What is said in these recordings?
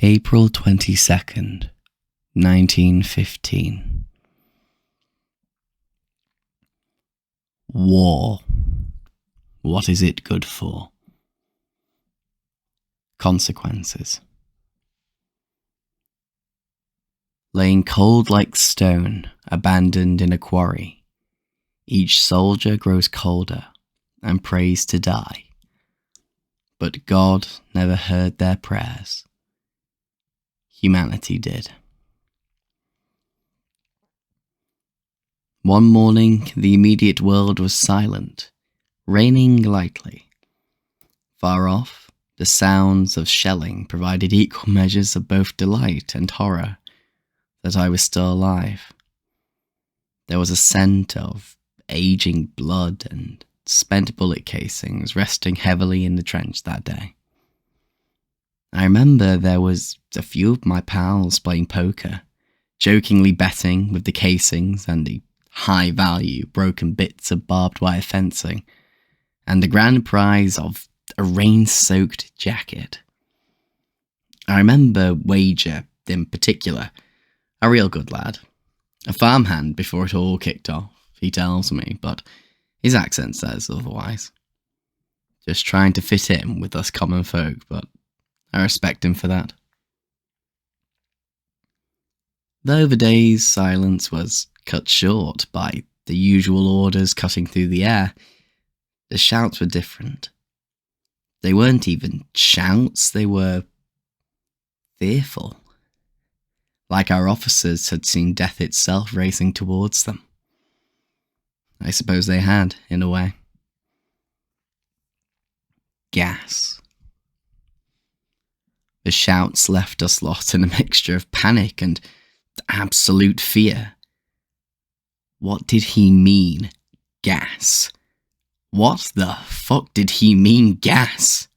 April 22nd, 1915. War. What is it good for? Consequences. Laying cold like stone, abandoned in a quarry, each soldier grows colder and prays to die. But God never heard their prayers. Humanity did. One morning, the immediate world was silent, raining lightly. Far off, the sounds of shelling provided equal measures of both delight and horror that I was still alive. There was a scent of aging blood and spent bullet casings resting heavily in the trench that day. I remember there was a few of my pals playing poker, jokingly betting with the casings and the high-value broken bits of barbed wire fencing, and the grand prize of a rain-soaked jacket. I remember Wager, in particular, a real good lad. A farmhand before it all kicked off, he tells me, but his accent says otherwise. Just trying to fit in with us common folk, but I respect him for that. Though the day's silence was cut short by the usual orders cutting through the air, the shouts were different. They weren't even shouts, they were fearful. Like our officers had seen death itself racing towards them. I suppose they had, in a way. Gas. The shouts left us lost in a mixture of panic and absolute fear. What did he mean, gas? What the fuck did he mean, gas?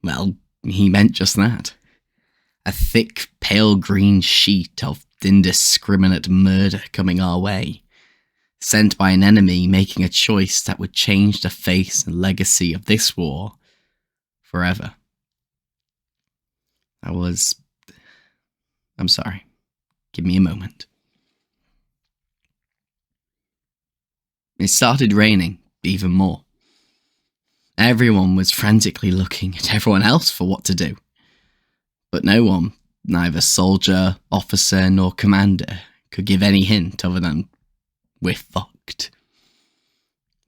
Well, he meant just that. A thick, pale green sheet of indiscriminate murder coming our way, sent by an enemy making a choice that would change the face and legacy of this war forever. I'm sorry. Give me a moment. It started raining even more. Everyone was frantically looking at everyone else for what to do. But no one, neither soldier, officer, nor commander, could give any hint other than, we're fucked.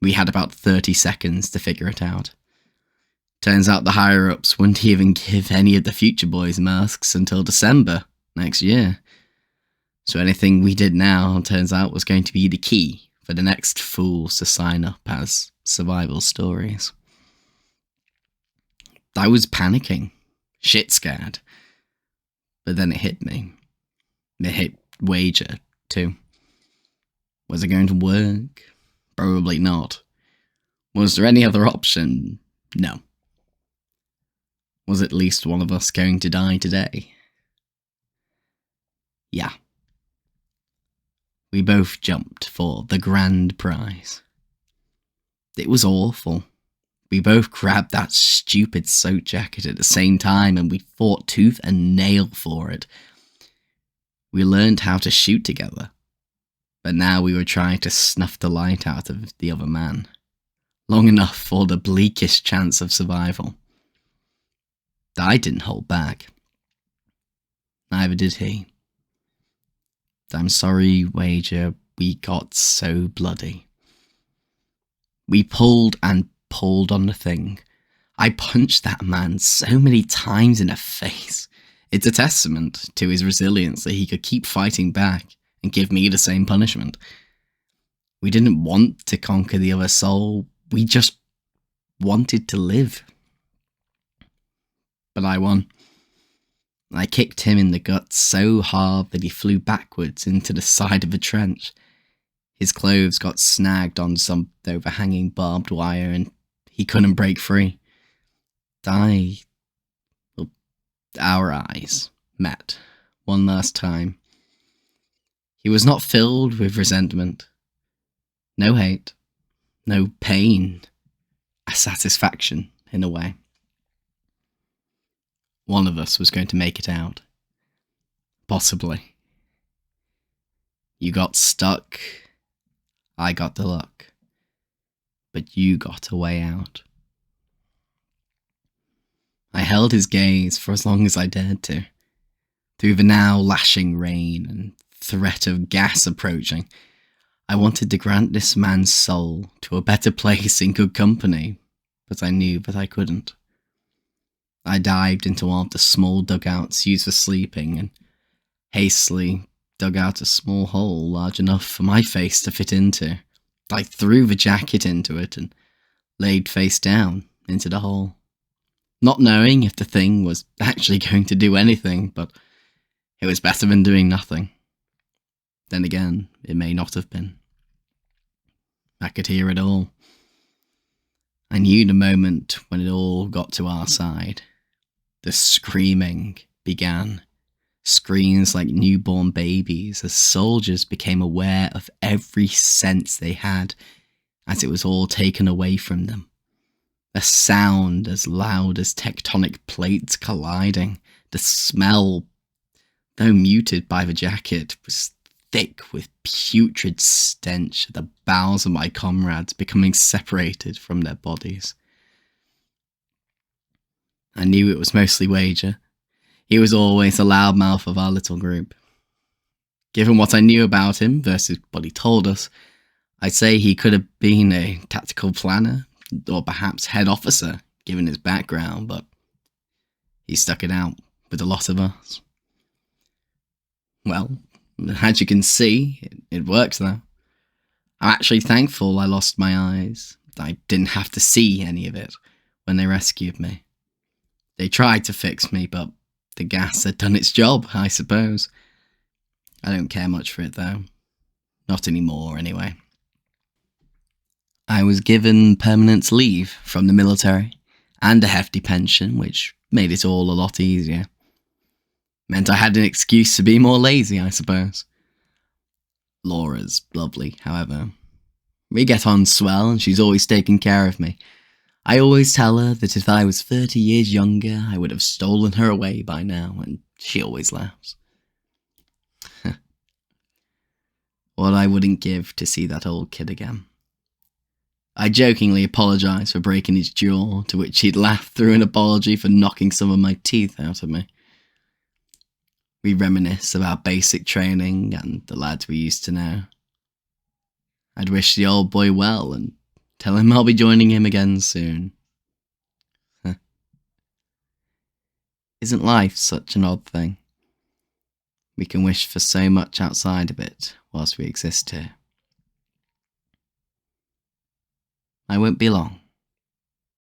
We had about 30 seconds to figure it out. Turns out the higher-ups wouldn't even give any of the future boys masks until December next year. So anything we did now, turns out, was going to be the key for the next fools to sign up as survival stories. I was panicking, shit scared. But then it hit me. It hit Wager, too. Was it going to work? Probably not. Was there any other option? No. Was at least one of us going to die today? Yeah. We both jumped for the grand prize. It was awful. We both grabbed that stupid soak jacket at the same time and we fought tooth and nail for it. We learned how to shoot together, but now we were trying to snuff the light out of the other man. Long enough for the bleakest chance of survival. I didn't hold back. Neither did he. I'm sorry, Wager, we got so bloody. We pulled and pulled on the thing. I punched that man so many times in the face. It's a testament to his resilience that he could keep fighting back and give me the same punishment. We didn't want to conquer the other soul, we just wanted to live. But I won. I kicked him in the gut so hard that he flew backwards into the side of the trench. His clothes got snagged on some overhanging barbed wire and he couldn't break free. Our eyes met one last time. He was not filled with resentment. No hate. No pain. A satisfaction, in a way. one of us was going to make it out. Possibly. You got stuck. I got the luck. But you got a way out. I held his gaze for as long as I dared to. Through the now lashing rain and threat of gas approaching, I wanted to grant this man's soul to a better place in good company, but I knew that I couldn't. I dived into one of the small dugouts used for sleeping and hastily dug out a small hole large enough for my face to fit into. I threw the jacket into it and laid face down into the hole, not knowing if the thing was actually going to do anything, but it was better than doing nothing. Then again, it may not have been. I could hear it all. I knew the moment when it all got to our side. The screaming began. Screams like newborn babies as soldiers became aware of every sense they had as it was all taken away from them. A sound as loud as tectonic plates colliding. The smell, though muted by the jacket, was thick with putrid stench of the bowels of my comrades becoming separated from their bodies. I knew it was mostly Wager. He was always the loudmouth of our little group. Given what I knew about him versus what he told us, I'd say he could have been a tactical planner, or perhaps head officer, given his background, but he stuck it out with a lot of us. Well, as you can see, it worked though. I'm actually thankful I lost my eyes. I didn't have to see any of it when they rescued me. They tried to fix me, but the gas had done its job, I suppose. I don't care much for it though. Not anymore, anyway. I was given permanent leave from the military, and a hefty pension, which made it all a lot easier. Meant I had an excuse to be more lazy, I suppose. Laura's lovely, however. We get on swell, and she's always taken care of me. I always tell her that if I was 30 years younger, I would have stolen her away by now, and she always laughs. What I wouldn't give to see that old kid again. I jokingly apologised for breaking his jaw, to which he'd laughed through an apology for knocking some of my teeth out of me. We reminisce about basic training and the lads we used to know. I'd wish the old boy well and tell him I'll be joining him again soon. Isn't life such an odd thing? We can wish for so much outside of it whilst we exist here. I won't be long.